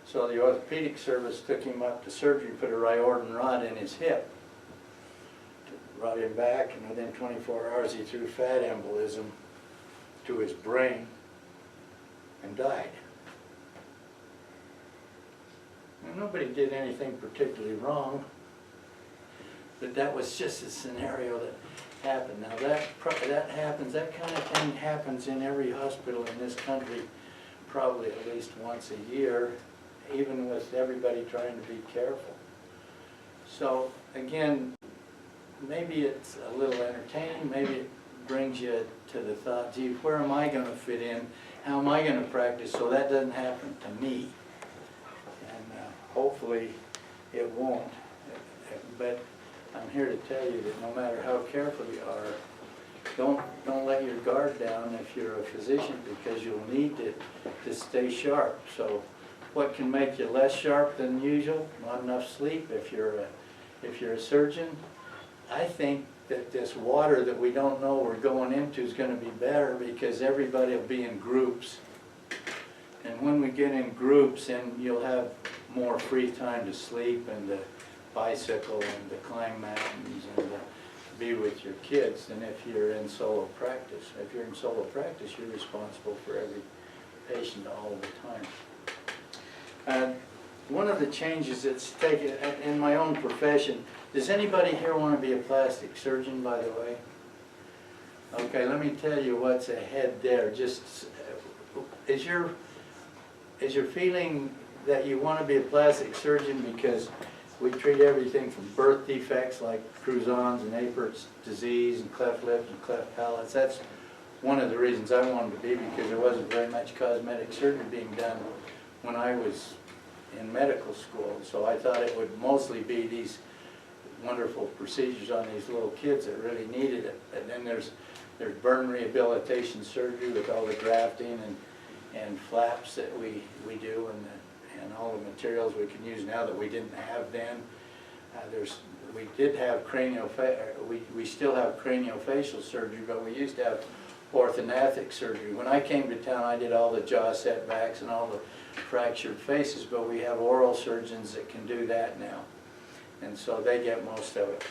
So the orthopedic service took him up to surgery, put a Riordan rod in his hip, brought him back, and within 24 hours he threw fat embolism to his brain and died. And nobody did anything particularly wrong, but that was just a scenario that happened. Now that happens, that kind of thing happens in every hospital in this country probably at least once a year, even with everybody trying to be careful. So again, maybe it's a little entertaining, maybe it brings you to the thought, gee, where am I going to fit in? How am I going to practice so that doesn't happen to me? And hopefully it won't. But I'm here to tell you that no matter how careful you are, don't let your guard down if you're a physician, because you'll need to stay sharp. So what can make you less sharp than usual? Not enough sleep. If you're a surgeon, I think that this water that we don't know we're going into is going to be better because everybody will be in groups. And when we get in groups, then you'll have more free time to sleep and to bicycle and to climb mountains and to be with your kids than if you're in solo practice. If you're in solo practice, you're responsible for every patient all the time. One of the changes that's taken in my own profession, does anybody here want to be a plastic surgeon, by the way? Okay, let me tell you what's ahead there. Just, is your feeling that you want to be a plastic surgeon because we treat everything from birth defects like Crouzon's and Apert disease and cleft lips and cleft palates? That's one of the reasons I wanted to be, because there wasn't very much cosmetic surgery being done when I was in medical school. So I thought it would mostly be these wonderful procedures on these little kids that really needed it. And then there's burn rehabilitation surgery with all the grafting and flaps that we do, and all the materials we can use now that we didn't have then. We did have we still have craniofacial surgery, but we used to have orthognathic surgery. When I came to town, I did all the jaw setbacks and all the fractured faces, but we have oral surgeons that can do that now. and so they get most of it.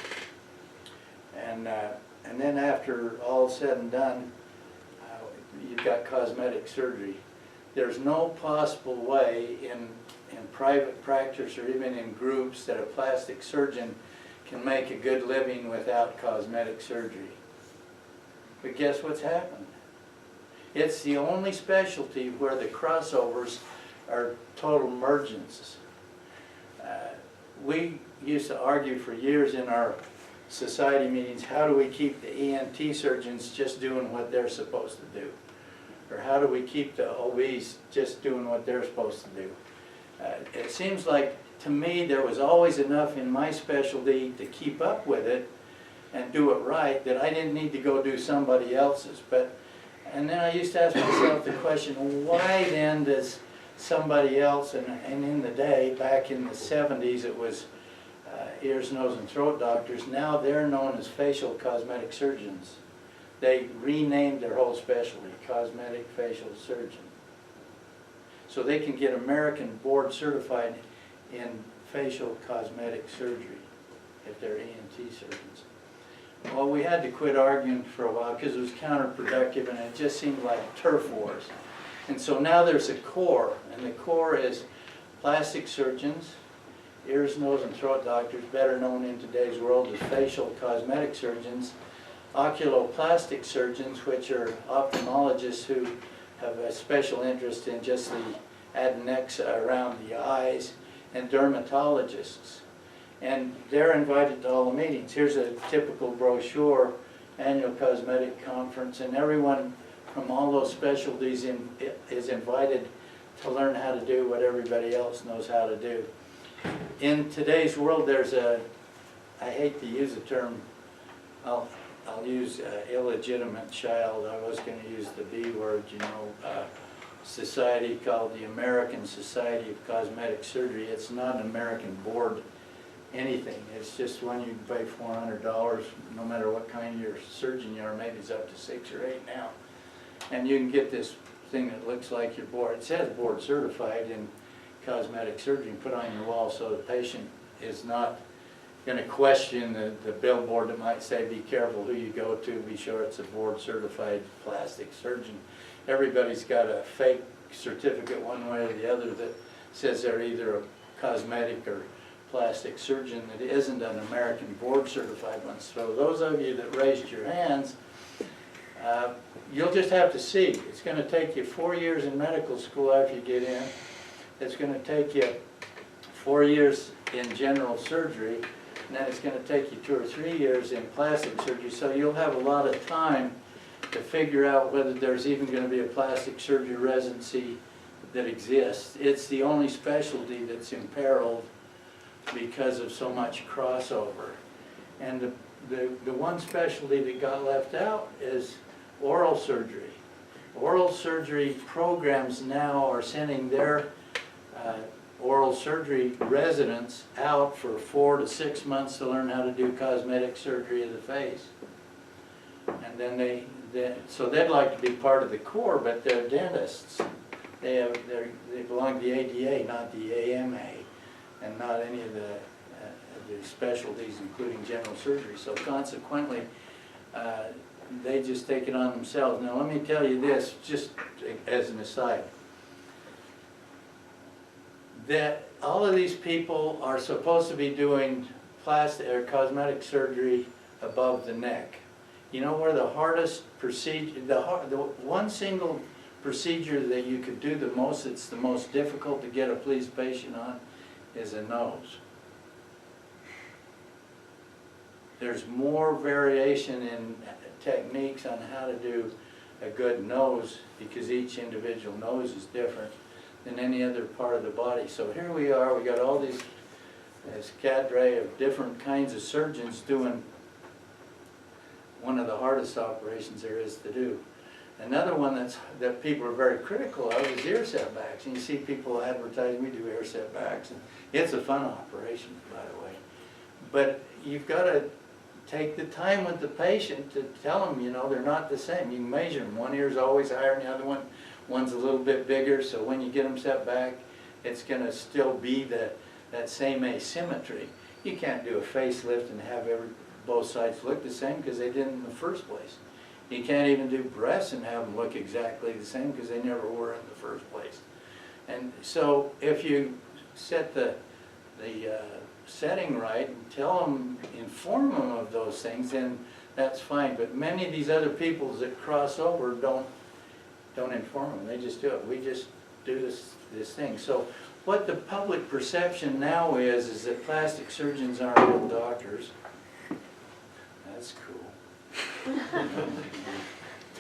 And then after all said and done, you've got cosmetic surgery. There's no possible way in private practice or even in groups that a plastic surgeon can make a good living without cosmetic surgery. But guess what's happened? It's the only specialty where the crossovers are total mergence. We used to argue for years in our society meetings, how do we keep the ENT surgeons just doing what they're supposed to do? Or how do we keep the OBs just doing what they're supposed to do? It seems like, to me, there was always enough in my specialty to keep up with it and do it right, that I didn't need to go do somebody else's. And then I used to ask myself the question, why then does somebody else, and in the day, back in the 70s, it was ears, nose, and throat doctors. Now they're known as facial cosmetic surgeons. They renamed their whole specialty, cosmetic facial surgeon. So they can get American board certified in facial cosmetic surgery if they're ENT surgeons. Well, we had to quit arguing for a while because it was counterproductive and it just seemed like turf wars. And so now there's a core, and the core is plastic surgeons, ears, nose, and throat doctors, better known in today's world as facial cosmetic surgeons, oculoplastic surgeons, which are ophthalmologists who have a special interest in just the adnexa around the eyes, and dermatologists. And they're invited to all the meetings. Here's a typical brochure, annual cosmetic conference, and everyone from all those specialties is invited to learn how to do what everybody else knows how to do. In today's world, there's a, I hate to use the term, I'll use illegitimate child. I was going to use the B word, you know, society called the American Society of Cosmetic Surgery. It's not an American board anything. It's just when you pay $400, no matter what kind of your surgeon you are, maybe it's up to 6 or 8 now. And you can get this thing that looks like your board. It says board certified in cosmetic surgery, and put on your wall so the patient is not going to question the billboard that might say, be careful who you go to, be sure it's a board certified plastic surgeon. Everybody's got a fake certificate one way or the other that says they're either a cosmetic or plastic surgeon that isn't an American board certified one. So those of you that raised your hands, you'll just have to see. It's going to take you 4 years in medical school after you get in. It's going to take you 4 years in general surgery, and then it's going to take you 2 or 3 years in plastic surgery. So you'll have a lot of time to figure out whether there's even going to be a plastic surgery residency that exists. It's the only specialty that's imperiled because of so much crossover. And the one specialty that got left out is oral surgery. Oral surgery programs now are sending their oral surgery residents out for 4 to 6 months to learn how to do cosmetic surgery of the face. And then so they'd like to be part of the core, but they're dentists. They belong to the ADA, not the AMA, and not any of the specialties, including general surgery. So consequently, they just take it on themselves. Now let me tell you this, just as an aside, that all of these people are supposed to be doing plastic or cosmetic surgery above the neck. You know where the hardest procedure, the one single procedure that you could do the most, it's the most difficult to get a pleased patient on, is a nose. There's more variation in techniques on how to do a good nose because each individual nose is different than any other part of the body. So here we are, we got all this cadre of different kinds of surgeons doing one of the hardest operations there is to do. Another one that people are very critical of is ear setbacks. And you see people advertising, we do ear setbacks. And it's a fun operation, by the way. But you've got to take the time with the patient to tell them, you know, they're not the same. You can measure them. One ear's always higher than the other one. One's a little bit bigger, so when you get them set back, it's going to still be that same asymmetry. You can't do a facelift and have both sides look the same because they didn't in the first place. You can't even do breasts and have them look exactly the same because they never were in the first place. And so if you set the setting right and tell them, inform them of those things, then that's fine. But many of these other people that cross over don't inform them. They just do it. We just do this thing. So what the public perception now is that plastic surgeons aren't real doctors. That's cool.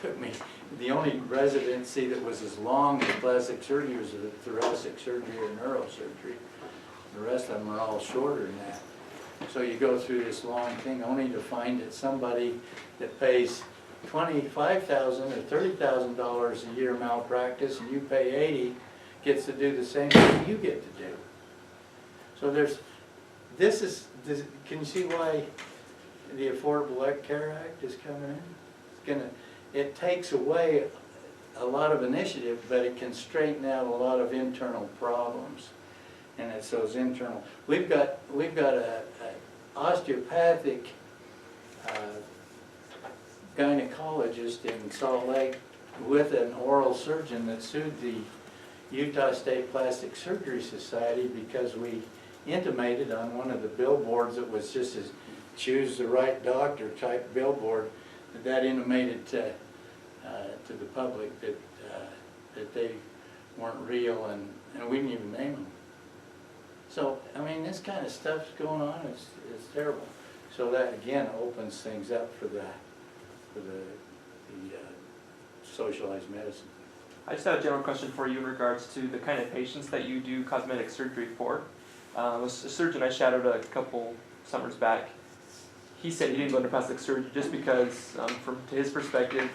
Took me, the only residency that was as long as plastic surgery was the thoracic surgery or neurosurgery. The rest of them are all shorter than that. So you go through this long thing only to find that somebody that pays $25,000 or $30,000 a year malpractice and you pay $80 gets to do the same thing you get to do. So can you see why the Affordable Care Act is coming in? It takes away a lot of initiative, but it can straighten out a lot of internal problems. And it's those internal. We've got a osteopathic gynecologist in Salt Lake with an oral surgeon that sued the Utah State Plastic Surgery Society because we intimated on one of the billboards that was just a choose the right doctor type billboard, that intimated to the public that they weren't real, and we didn't even name them. So, I mean, this kind of stuff's going on, it's terrible. So that, again, opens things up for the socialized medicine. I just have a general question for you in regards to the kind of patients that you do cosmetic surgery for. A surgeon I shadowed a couple summers back, he said he didn't go into plastic surgery just because, to his perspective,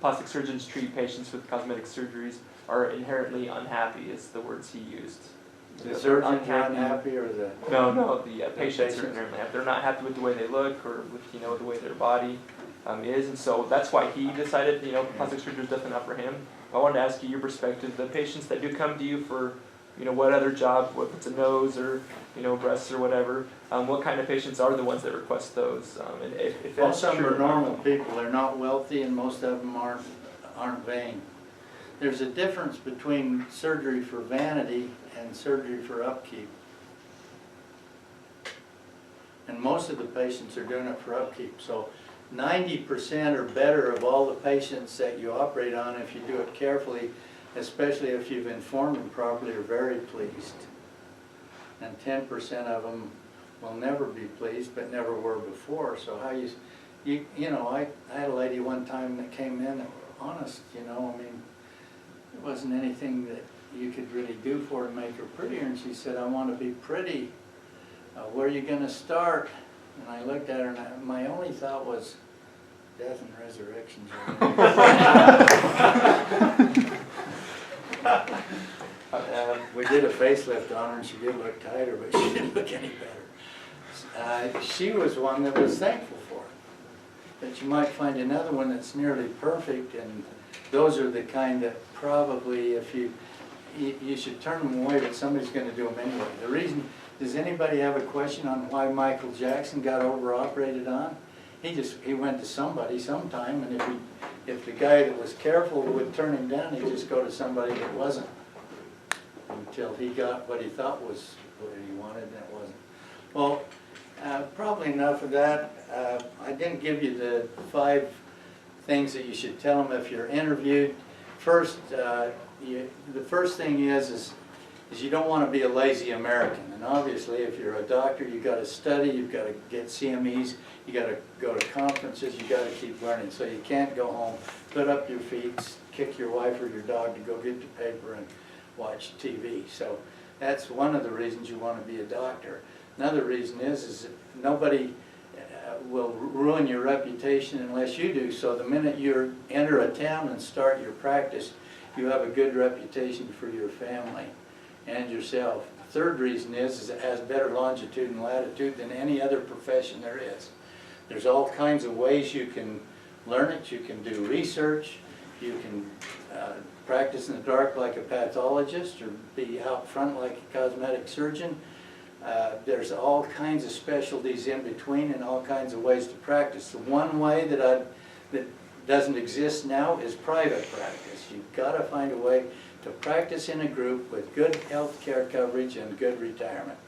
plastic surgeons treat patients with cosmetic surgeries are inherently unhappy, is the words he used. The surgeons are unhappy, or the... No, the patients are inherently unhappy. They're not happy with the way they look or with, the way their body is, and so that's why he decided, plastic surgery is definitely not for him. I wanted to ask you your perspective. The patients that do come to you for, what other job, whether it's a nose or, breasts or whatever, what kind of patients are the ones that request those? And if most that's of them true, are normal people. They're not wealthy, and most of them aren't vain. There's a difference between surgery for vanity and surgery for upkeep. And most of the patients are doing it for upkeep. So 90% or better of all the patients that you operate on, if you do it carefully, especially if you've informed them properly, are very pleased. And 10% of them will never be pleased, but never were before. So how I had a lady one time that came in that were honest, there wasn't anything that you could really do for her to make her prettier. And she said, I want to be pretty. Where are you going to start? And I looked at her, and my only thought was, death and resurrection. We did a facelift on her, and she did look tighter, but she didn't look any better. She was one that was thankful for it. But you might find another one that's nearly perfect, and those are the kind that probably, if you should turn them away, but somebody's going to do them anyway. The reason, does anybody have a question on why Michael Jackson got over-operated on? He went to somebody sometime, and if the guy that was careful would turn him down, he'd just go to somebody that wasn't, until he got what he thought was what he wanted, and it wasn't. Well, probably enough of that. I didn't give you the 5 things that you should tell them if you're interviewed. First, the first thing is you don't want to be a lazy American. And obviously, if you're a doctor, you've got to study, you've got to get CMEs, you got to go to conferences, you got to keep learning. So you can't go home, put up your feet, kick your wife or your dog to go get the paper and watch TV. So that's one of the reasons you want to be a doctor. Another reason is that nobody will ruin your reputation unless you do. So the minute you enter a town and start your practice, you have a good reputation for your family and yourself. The third reason is it has better longitude and latitude than any other profession there is. There's all kinds of ways you can learn it. You can do research. You can practice in the dark like a pathologist, or be out front like a cosmetic surgeon. There's all kinds of specialties in between and all kinds of ways to practice. The one way that doesn't exist now is private practice. You've got to find a way to practice in a group with good health care coverage and good retirement.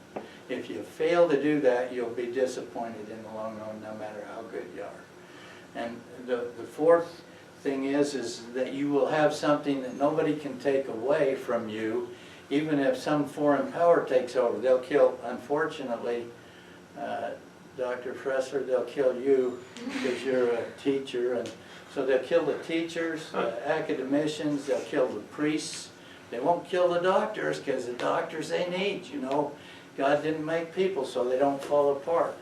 If you fail to do that, you'll be disappointed in the long run, no matter how good you are. And the fourth thing is that you will have something that nobody can take away from you, even if some foreign power takes over. They'll kill, unfortunately, Dr. Fressler, they'll kill you because you're a teacher. And so they'll kill the teachers, academicians, they'll kill the priests. They won't kill the doctors because the doctors they need, you know. God didn't make people so they don't fall apart.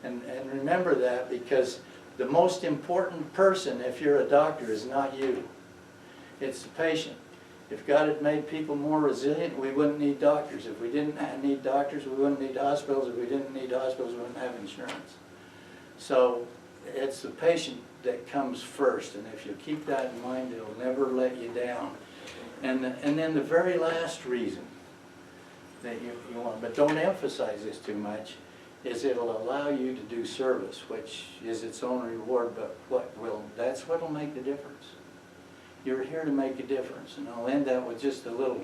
And remember that, because the most important person, if you're a doctor, is not you. It's the patient. If God had made people more resilient, we wouldn't need doctors. If we didn't need doctors, we wouldn't need hospitals. If we didn't need hospitals, we wouldn't have insurance. So it's the patient that comes first, and if you keep that in mind, it'll never let you down. And then the very last reason that you want, but don't emphasize this too much, is it'll allow you to do service, which is its own reward, but that's what'll make the difference. You're here to make a difference, and I'll end that with just a little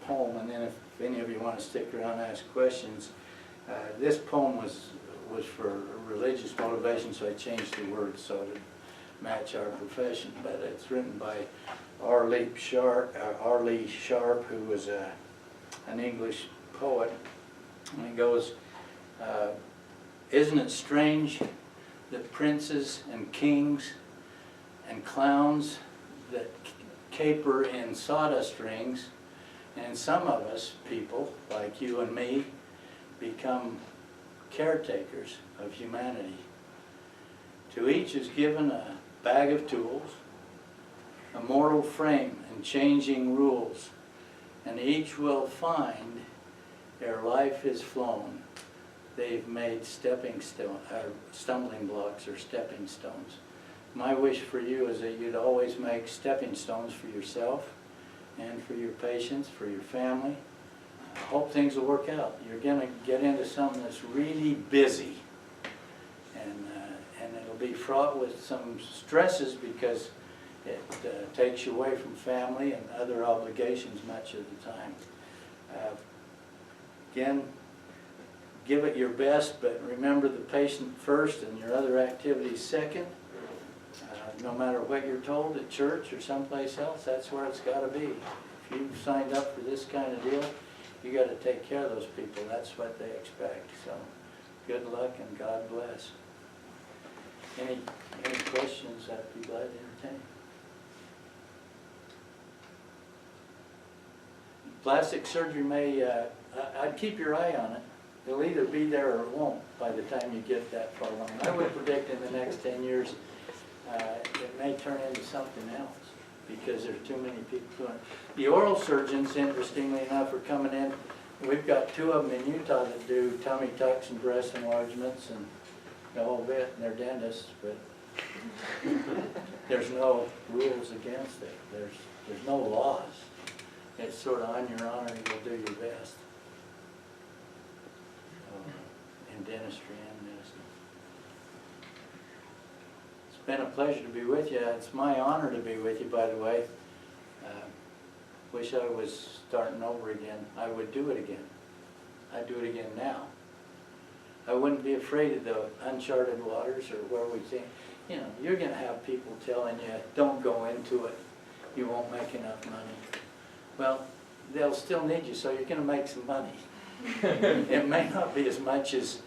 poem, and then if any of you want to stick around and ask questions, this poem was for religious motivation, so I changed the words so to match our profession, but it's written by R. Sharp, who was an English poet, and it goes, isn't it strange that princes and kings and clowns that caper in sawdust rings, and some of us people, like you and me, become caretakers of humanity. To each is given a bag of tools, a mortal frame and changing rules, and each will find ere life is flown, they've made stumbling blocks or stepping stones. My wish for you is that you'd always make stepping stones for yourself and for your patients, for your family. I hope things will work out. You're going to get into something that's really busy, and it'll be fraught with some stresses because it takes you away from family and other obligations much of the time. Again, give it your best, but remember the patient first and your other activities second. No matter what you're told at church or someplace else, that's where it's got to be. If you've signed up for this kind of deal, you got to take care of those people. That's what they expect. So, good luck and God bless. Any questions? I'd be glad to entertain. Plastic surgery may, I'd keep your eye on it. It'll either be there or it won't by the time you get that far along. I would predict in the next 10 years it may turn into something else because there's too many people doing it. The oral surgeons, interestingly enough, are coming in. We've got 2 of them in Utah that do tummy tucks and breast enlargements and the whole bit, and they're dentists, but there's no rules against it. There's no laws. It's sort of on your honor, you'll do your best in dentistry and medicine. It's been a pleasure to be with you. It's my honor to be with you, by the way. Wish I was starting over again. I would do it again. I'd do it again now. I wouldn't be afraid of the uncharted waters or where we think, you know, you're going to have people telling you, don't go into it. You won't make enough money. Well, they'll still need you, so you're going to make some money. It may not be as much as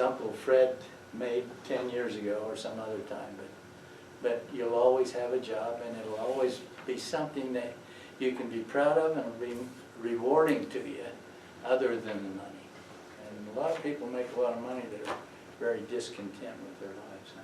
Uncle Fred made 10 years ago or some other time, but you'll always have a job, and it'll always be something that you can be proud of and be rewarding to you other than the money. And a lot of people make a lot of money that are very discontent with their lives now.